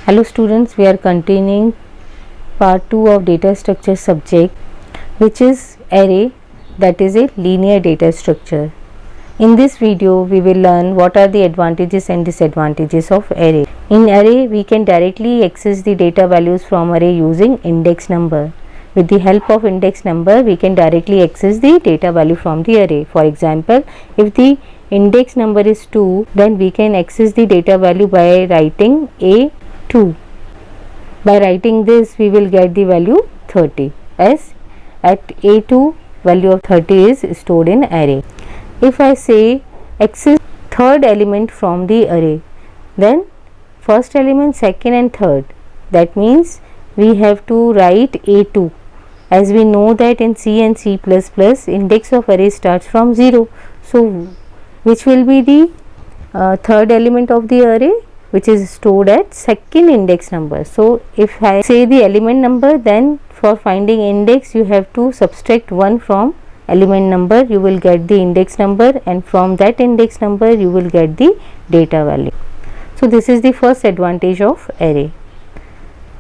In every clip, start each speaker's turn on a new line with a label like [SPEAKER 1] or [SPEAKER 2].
[SPEAKER 1] Hello students, we are continuing part 2 of data structure subject, which is array, that is a linear data structure. In this video we will learn what are the advantages and disadvantages of array. In array we can directly access the data values from array using index number. With the help of index number we can directly access the data value from the array. For example, if the index number is 2, then we can access the data value by writing A2. By writing this we will get the value 30, as at A2 value of 30 is stored in array. If I say access third element from the array, then first element, second and third, that means we have to write A2, as we know that in C and C++ index of array starts from 0. So which will be the third element of the array, which is stored at second index number. So if I say the element number, then for finding index you have to subtract 1 from element number, you will get the index number, and from that index number you will get the data value. So this is the first advantage of array.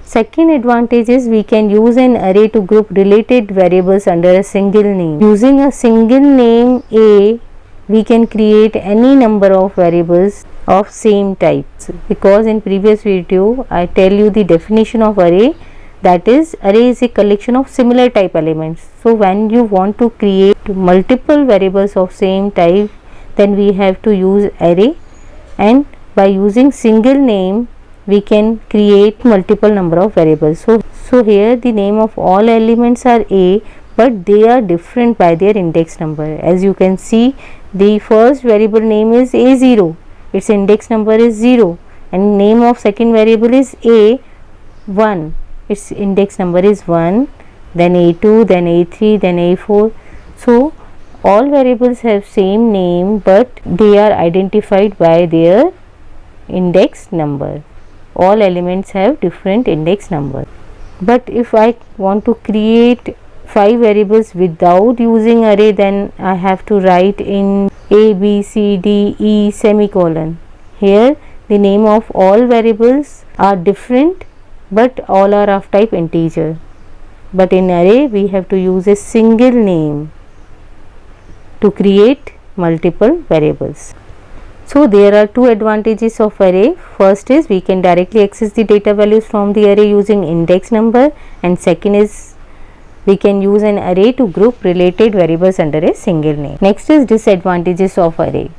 [SPEAKER 1] Second advantage is we can use an array to group related variables under a single name. Using a single name A, we can create any number of variables of same types, because in previous video I tell you the definition of array, that is array is a collection of similar type elements. So when you want to create multiple variables of same type, then we have to use array, and by using single name we can create multiple number of variables. So here the name of all elements are A, but they are different by their index number. As you can see, the first variable name is A0, its index number is 0, and name of second variable is A1, its index number is 1, then A2, then A3, then A4. So all variables have same name, but they are identified by their index number. All elements have different index number. But if I want to create 5 variables without using array, then I have to write in A, B, C, D, E semicolon. Here the name of all variables are different, but all are of type integer. But in array we have to use a single name to create multiple variables. So there are two advantages of array. First is we can directly access the data values from the array using index number, and second is we can use an array to group related variables under a single name. Next is disadvantages of array.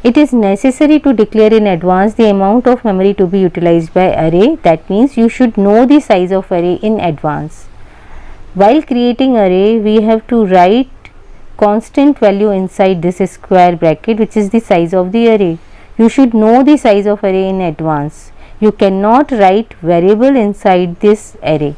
[SPEAKER 1] It is necessary to declare in advance the amount of memory to be utilized by array. That means you should know the size of array in advance. While creating array, we have to write constant value inside this square bracket, which is the size of the array. You should know the size of array in advance. You cannot write variable inside this array,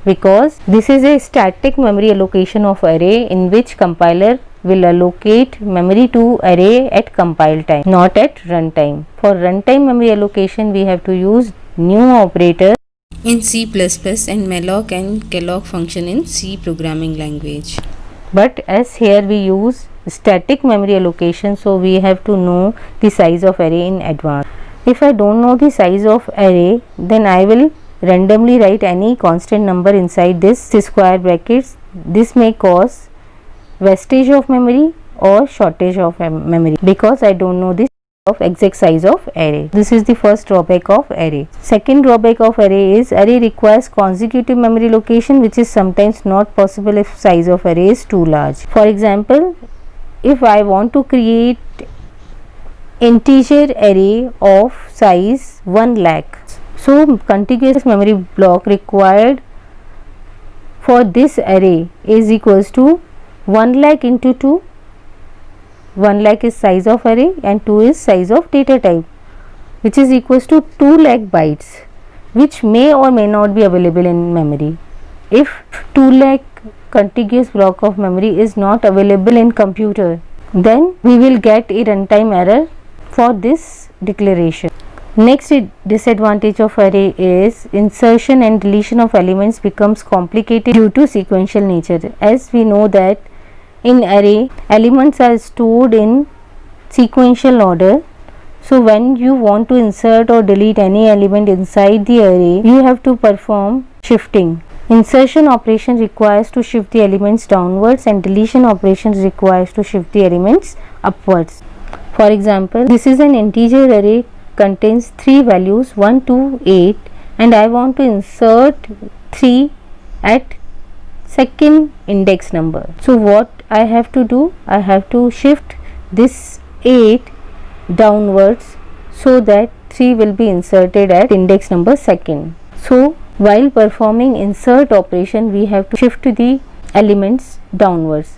[SPEAKER 1] because this is a static memory allocation of array, in which compiler will allocate memory to array at compile time, not at runtime. For runtime memory allocation we have to use new operator in C++ and malloc and calloc function in C programming language. But as here we use static memory allocation, so we have to know the size of array in advance. If I don't know the size of array, then I will randomly write any constant number inside this square brackets. This may cause wastage of memory or shortage of memory, because I don't know the exact size of array. This is the first drawback of array. Second drawback of array is array requires consecutive memory location, which is sometimes not possible if size of array is too large. For example, if I want to create integer array of size 1 lakh, so contiguous memory block required for this array is equals to 1 lakh into 2. 1 lakh is size of array and 2 is size of data type, which is equals to 2 lakh bytes, which may or may not be available in memory. If 2 lakh contiguous block of memory is not available in computer, then we will get a runtime error for this declaration. Next disadvantage of array is insertion and deletion of elements becomes complicated due to sequential nature. As we know that in array elements are stored in sequential order, So when you want to insert or delete any element inside the array, you have to perform shifting. Insertion operation requires to shift the elements downwards and deletion operations requires to shift the elements upwards. For example, this is an integer array, contains 3 values 1, 2, 8, and I want to insert 3 at second index number. So what I have to do? I have to shift this 8 downwards so that 3 will be inserted at index number second. So while performing insert operation, we have to shift the elements downwards.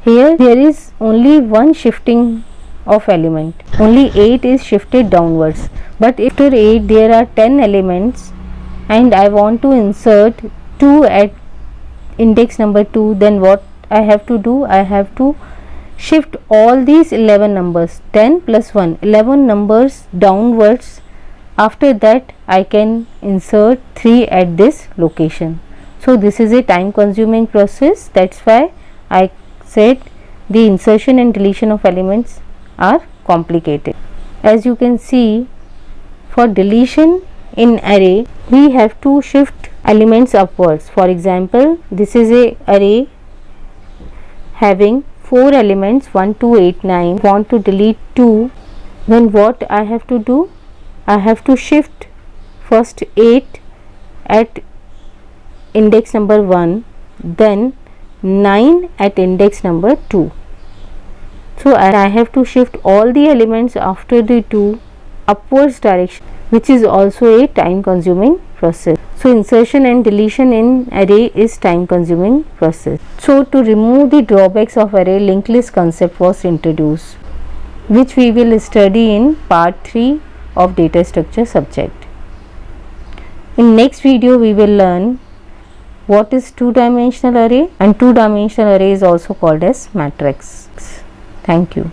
[SPEAKER 1] Here there is only one shifting of element, only 8 is shifted downwards, but after 8 there are 10 elements and I want to insert 2 at index number 2, then what I have to do? I have to shift all these 11 numbers, 10 plus 1, 11 numbers downwards. After that I can insert 3 at this location. So this is a time consuming process. That's why I said the insertion and deletion of elements are complicated. As you can see, for deletion in array we have to shift elements upwards. For example, this is a array having 4 elements 1, 2, 8, 9. Want to delete 2, then what I have to do? I have to shift first 8 at index number 1, then 9 at index number 2. So I have to shift all the elements after the 2 upwards direction, which is also a time consuming process. So insertion and deletion in array is time consuming process. So to remove the drawbacks of array, linked list concept was introduced, which we will study in part 3 of data structure subject. In next video we will learn what is two-dimensional array, and two-dimensional array is also called as matrix. Thank you.